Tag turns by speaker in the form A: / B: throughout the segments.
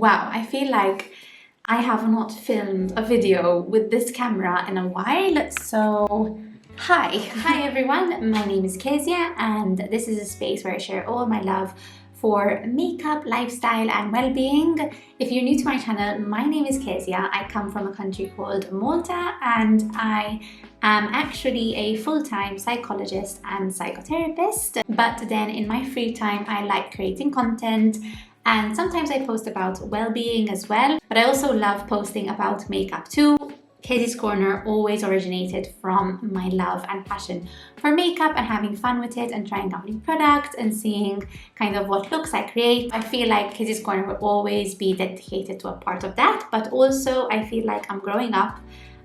A: Wow, I feel like I have not filmed a video with this camera in a while, so hi everyone, my name is Kezia and this is a space where I share all my love for makeup, lifestyle and well-being. If you're new to my channel, my name is Kezia. I come from a country called Malta and I am actually a full-time psychologist and psychotherapist, but then in my free time I like creating content and sometimes I post about well-being as well, but I also love posting about makeup too. KezziesCorner always originated from my love and passion for makeup and having fun with it and trying out new products and seeing kind of what looks I create. I feel like KezziesCorner will always be dedicated to a part of that, but also I feel like I'm growing up.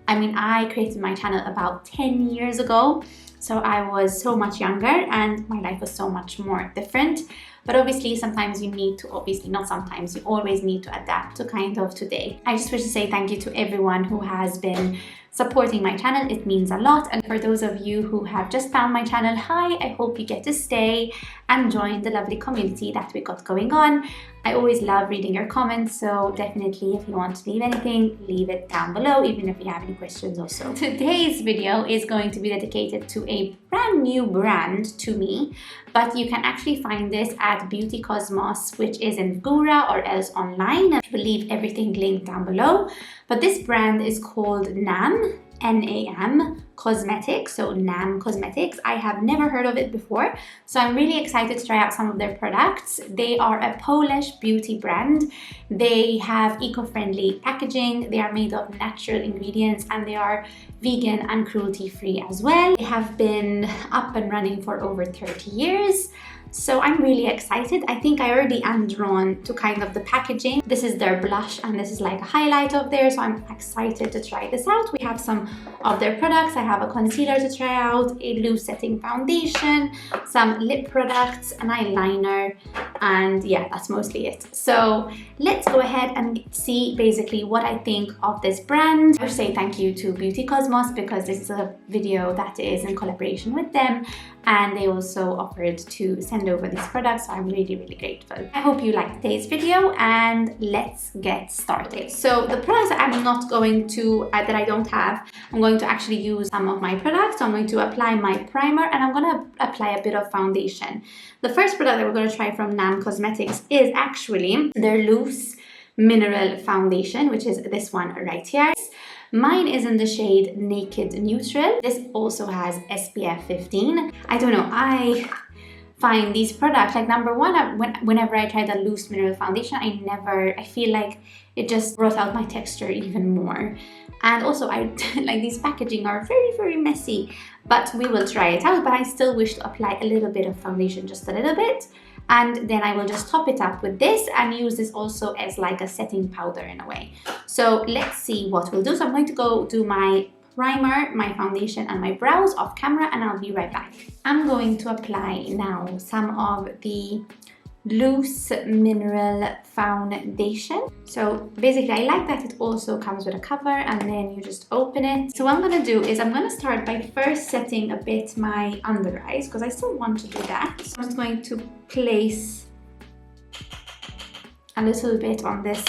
A: I mean, I created my channel about 10 years ago, so I was so much younger and my life was so much more different. But obviously sometimes you need to, not sometimes, you always need to adapt to kind of today. I just wish to say thank you to everyone who has been supporting my channel. It means a lot. And for those of you who have just found my channel, hi, I hope you get to stay and join the lovely community that we got going on. I always love reading your comments, so definitely if you want to leave anything, leave it down below, even if you have any questions also. Today's video is going to be dedicated to a brand new brand to me, but you can actually find this at Beauty Cosmos, which is in Fgura or else online. I will leave everything linked down below. But this brand is called NAM, N-A-M Cosmetics, so NAM Cosmetics. I have never heard of it before, so I'm really excited to try out some of their products. They are a Polish beauty brand. They have eco-friendly packaging, they are made of natural ingredients, and they are vegan and cruelty-free as well. They have been up and running for over 30 years. So I'm really excited. I think I already am drawn to kind of the packaging. This is their blush and this is like a highlight of theirs, so I'm excited to try this out. We have some of their products. I have a concealer to try out, a loose setting foundation, some lip products, an eyeliner, and yeah, that's mostly it. So let's go ahead and see basically what I think of this brand. I would say thank you to Beauty Cosmos because this is a video that is in collaboration with them, and they also offered to send over these products, so I'm really grateful. I hope you liked today's video and let's get started. So the products that I'm not going to, that I don't have, I'm going to actually use some of my products. So I'm going to apply my primer and I'm going to apply a bit of foundation. The first product that we're going to try from NAM Cosmetics is actually their loose mineral foundation, which is this one right here. Mine is in the shade Naked Neutral. This also has SPF 15. I don't know, I find these products, like number one, whenever I try the loose mineral foundation, I feel like it just brought out my texture even more. And also I like these packaging are very messy, but we will try it out. But I still wish to apply a little bit of foundation, just a little bit. And then I will just top it up with this and use this also as like a setting powder in a way. So let's see what we'll do. So I'm going to go do my primer, my foundation and my brows off camera and I'll be right back. I'm going to apply now some of the loose mineral foundation. So basically I like that it also comes with a cover and then you just open it. So what I'm going to do is I'm going to start by first setting a bit my under eyes because I still want to do that. So I'm just going to place a little bit on this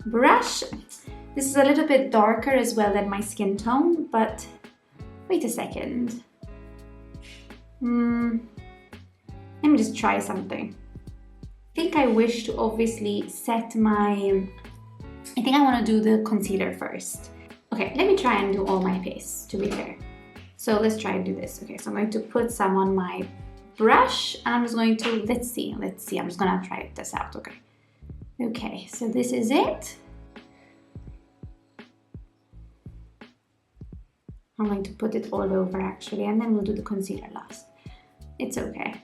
A: brush. This is a little bit darker as well than my skin tone, but wait a second. Let me just try something. I think I wish to obviously set my, I think I want to do the concealer first. Okay, let me try and do all my face to be fair. So let's try and do this. Okay, so I'm going to put some on my brush and I'm just going to, let's see, I'm just gonna try this out, okay. Okay, so this is it. I'm going to put it all over actually, and then we'll do the concealer last. It's okay.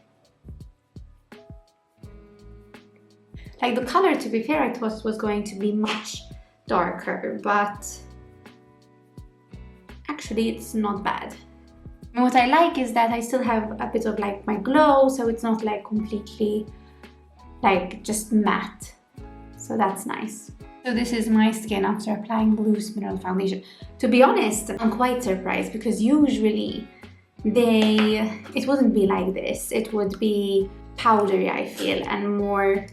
A: Like the color, to be fair, I thought was going to be much darker, but actually it's not bad. And what I like is that I still have a bit of like my glow, so it's not like completely like just matte. So that's nice. So this is my skin after applying loose mineral foundation. To be honest, I'm quite surprised because usually it wouldn't be like this. It would be powdery, I feel, and more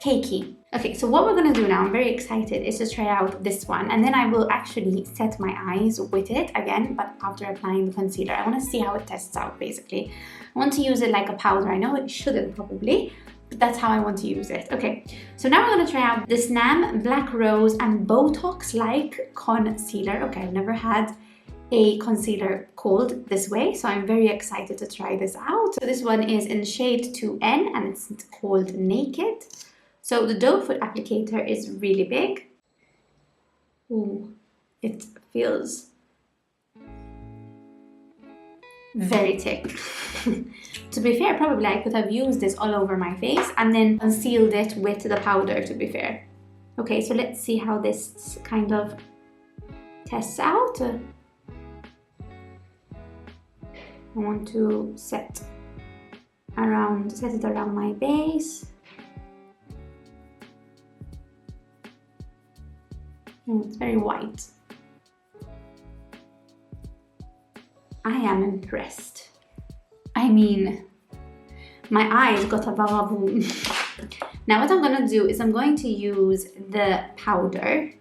A: cakey. Okay, so what we're gonna do now, I'm very excited, is to try out this one, and then I will actually set my eyes with it again, but after applying the concealer. I wanna see how it tests out, basically. I want to use it like a powder. I know it shouldn't probably, but that's how I want to use it. Okay, so now we're gonna try out this NAM Black Rose and Botox-like concealer. Okay, I've never had a concealer called this way, so I'm very excited to try this out. So this one is in shade 2N and it's called Naked. So the doe foot applicator is really big. Ooh, it feels very thick. To be fair, probably I could have used this all over my face and then concealed it with the powder, to be fair. Okay, so let's see how this kind of tests out. I want to set it around my base. And it's very white. I am impressed. I mean, my eyes got a boom. Now what I'm gonna do is I'm going to use the powder.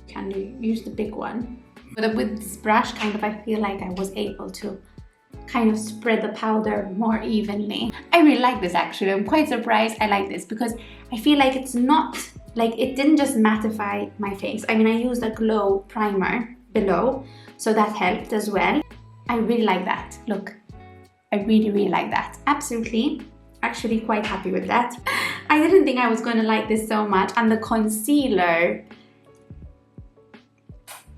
A: Can you use the big one? But with this brush, kind of, I feel like I was able to kind of spread the powder more evenly. I really like this actually. I'm quite surprised I like this because I feel like it's not, like it didn't just mattify my face. I mean, I used a glow primer below, so that helped as well. I really like that. Look, I really, really like that. Absolutely, actually quite happy with that. I didn't think I was going to like this so much, and the concealer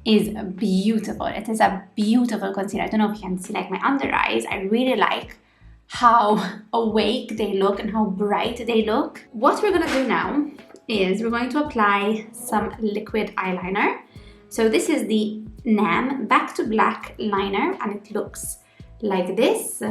A: is beautiful. It is a beautiful concealer. I don't know if you can see like my under eyes. I really like how awake they look and how bright they look. What we're gonna do now is we're going to apply some liquid eyeliner. So this is the NAM Back to Black liner and it looks like this.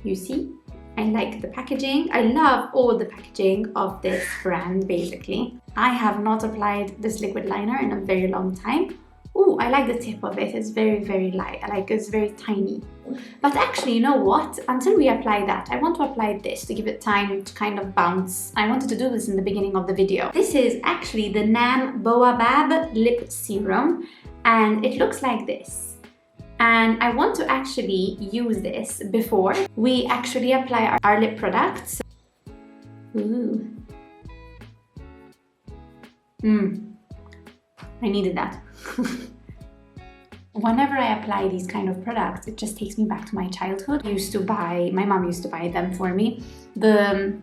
A: You see? I like the packaging. I love all the packaging of this brand, basically. I have not applied this liquid liner in a very long time. Ooh, I like the tip of it. It's very, very light. I like it's very tiny. But actually, you know what? Until we apply that, I want to apply this to give it time to kind of bounce. I wanted to do this in the beginning of the video. This is actually the NAM Boabab Lip Serum, and it looks like this. And I want to actually use this before we actually apply our lip products. Ooh. I needed that. Whenever I apply these kind of products, it just takes me back to my childhood. My mom used to buy them for me. The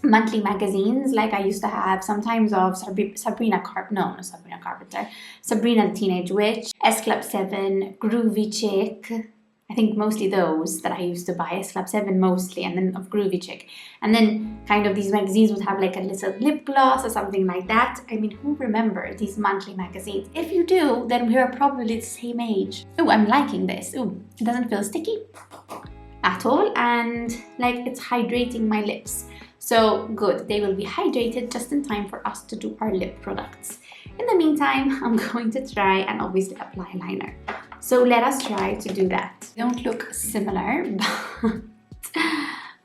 A: monthly magazines, like I used to have sometimes of Sabrina Carpenter, Sabrina the Teenage Witch, S Club 7, Groovy Chick. I think mostly those that I used to buy, S Club 7 mostly, and then of Groovy Chick. And then kind of these magazines would have like a little lip gloss or something like that. I mean, who remembers these monthly magazines? If you do, then we are probably the same age. Oh, I'm liking this. Oh, it doesn't feel sticky at all, and like it's hydrating my lips. So good, they will be hydrated just in time for us to do our lip products. In the meantime, I'm going to try and obviously apply liner. So let us try to do that. They don't look similar,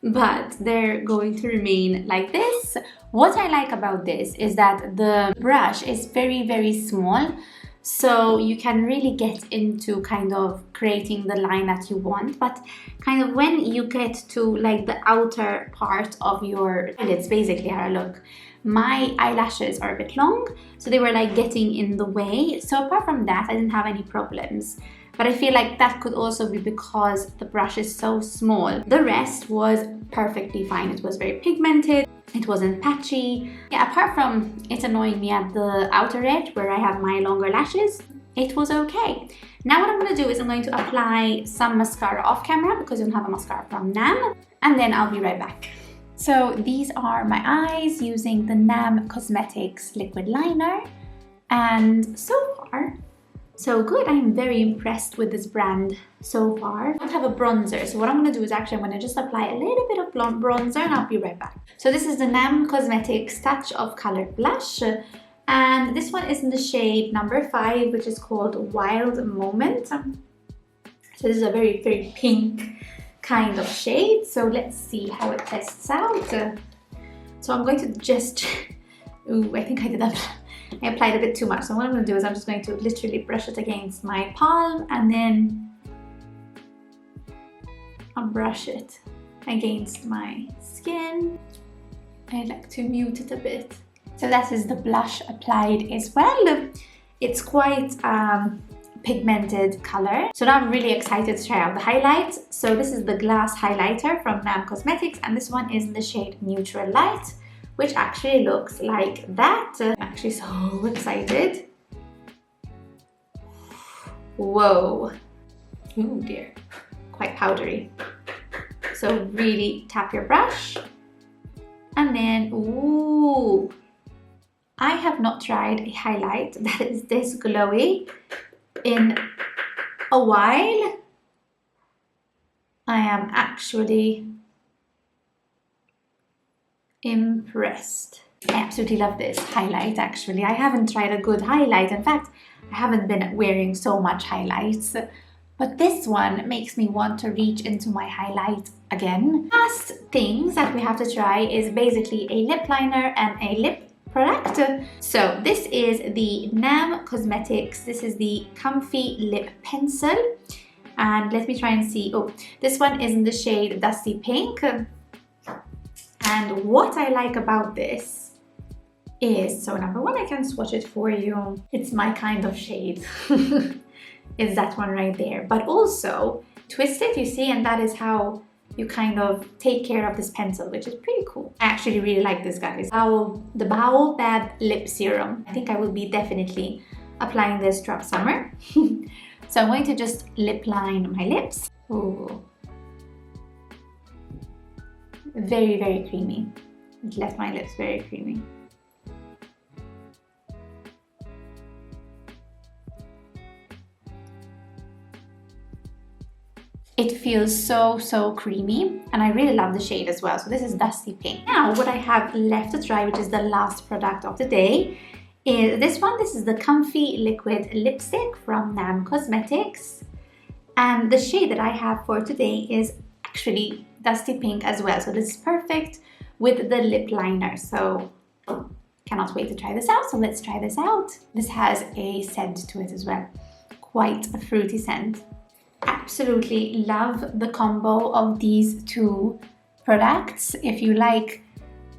A: but they're going to remain like this. What I like about this is that the brush is very, very small. So you can really get into kind of creating the line that you want, but kind of when you get to like the outer part of your eyelids, basically how I look, my eyelashes are a bit long, so they were like getting in the way. So apart from that, I didn't have any problems. But I feel like that could also be because the brush is so small. The rest was perfectly fine. It was very pigmented. It wasn't patchy. Yeah, apart from it annoying me at the outer edge where I have my longer lashes, it was okay. Now what I'm going to do is I'm going to apply some mascara off camera because I don't have a mascara from NAM, and then I'll be right back. So these are my eyes using the NAM Cosmetics liquid liner, and so far so good. I'm very impressed with this brand so far. I don't have a bronzer, so what I'm going to do is actually I'm going to just apply a little bit of bronzer and I'll be right back. So this is the NAM Cosmetics Touch of Color Blush, And this one is in the shade number 5, which is called Wild Moment. So this is a very, very pink kind of shade. So let's see how it tests out. So I'm going to just, ooh, I think I did that. I applied a bit too much. So what I'm going to do is I'm just going to literally brush it against my palm, and then I'll brush it against my skin. I like to mute it a bit. So that is the blush applied as well. It's quite pigmented color. So now I'm really excited to try out the highlight. So this is the glass highlighter from NAM Cosmetics, and this one is in the shade Neutral Light, which actually looks like that. I'm actually so excited. Whoa. Oh dear, quite powdery. So really tap your brush, and then, ooh, I have not tried a highlight that is this glowy in a while. I am actually impressed. I absolutely love this highlight actually. I haven't tried a good highlight. In fact, I haven't been wearing so much highlights. But this one makes me want to reach into my highlight again. Last things that we have to try is basically a lip liner and a lip product. So this is the NAM Cosmetics. This is the Comfy Lip Pencil. And let me try and see. Oh, this one is in the shade Dusty Pink. And what I like about this is, so number one, I can swatch it for you. It's my kind of shade. Is that one right there. But also twist it, you see, and that is how you kind of take care of this pencil, which is pretty cool. I actually really like this, guys. The Baobab Lip Serum. I think I will be definitely applying this throughout summer. So I'm going to just lip line my lips. Ooh. Very, very creamy. It left my lips very creamy. It feels so creamy, and I really love the shade as well. So this is Dusty Pink. Now what I have left to try, which is the last product of the day, is this one. This is the Comfy Liquid Lipstick from NAM Cosmetics. And the shade that I have for today is actually Dusty Pink as well. So this is perfect with the lip liner. So cannot wait to try this out. So let's try this out. This has a scent to it as well. Quite a fruity scent. Absolutely love the combo of these two products. If you like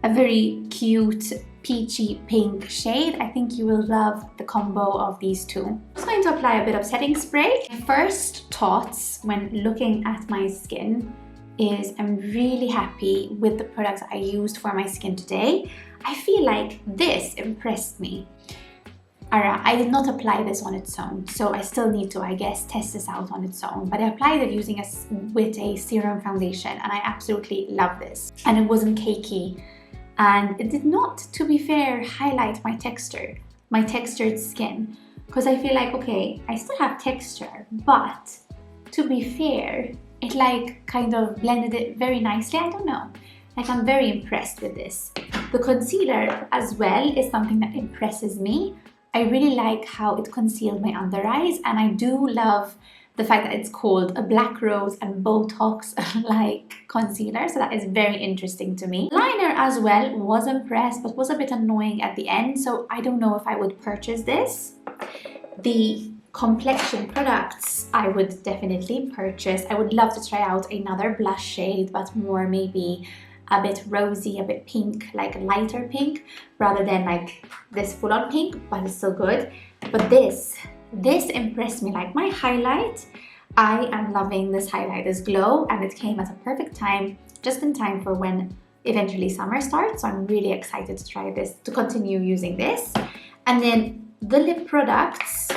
A: a very cute peachy pink shade, I think you will love the combo of these two. I'm just going to apply a bit of setting spray. My first thoughts when looking at my skin is I'm really happy with the products I used for my skin today. I feel like this impressed me. I did not apply this on its own, so I still need to, I guess, test this out on its own. But I applied it with a serum foundation, and I absolutely love this. And it wasn't cakey, and it did not, to be fair, highlight my textured skin. Because I feel like, okay, I still have texture, but to be fair, it like kind of blended it very nicely. I don't know. Like, I'm very impressed with this. The concealer as well is something that impresses me. I really like how it concealed my under eyes, and I do love the fact that it's called a Black Rose and Botox like concealer, so that is very interesting to me. Liner as well, was impressed, but was a bit annoying at the end, so I don't know if I would purchase this. The complexion products I would definitely purchase. I would love to try out another blush shade, but more maybe a bit rosy, a bit pink, like a lighter pink, rather than like this full-on pink, but it's still good. But this impressed me. Like, my highlight, I am loving this highlight, this glow, and it came at a perfect time, just in time for when eventually summer starts. So I'm really excited to try this, to continue using this. And then the lip products,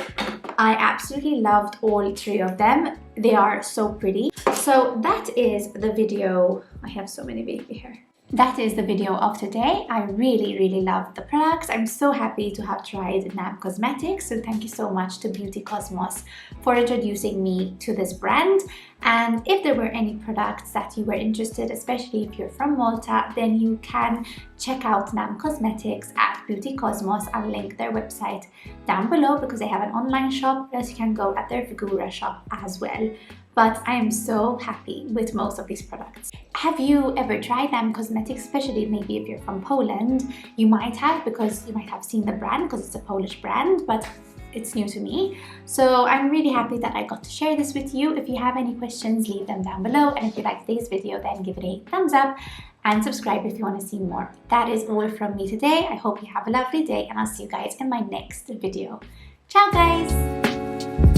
A: I absolutely loved all three of them. They are so pretty. So that is the video. I have so many baby hair. that is the video of today. I really love the products. I'm so happy to have tried NAM Cosmetics, so thank you so much to Beauty Cosmos for introducing me to this brand. And if there were any products that you were interested, especially if you're from Malta, then you can check out NAM Cosmetics at Beauty Cosmos. I'll link their website down below because they have an online shop, plus you can go at their Fgura shop as well. But I am so happy with most of these products. Have you ever tried NAM Cosmetics, especially maybe if you're from Poland? You might have, because you might have seen the brand because it's a Polish brand, but it's new to me. So I'm really happy that I got to share this with you. If you have any questions, leave them down below. And if you like today's video, then give it a thumbs up and subscribe if you want to see more. That is all from me today. I hope you have a lovely day and I'll see you guys in my next video. Ciao guys!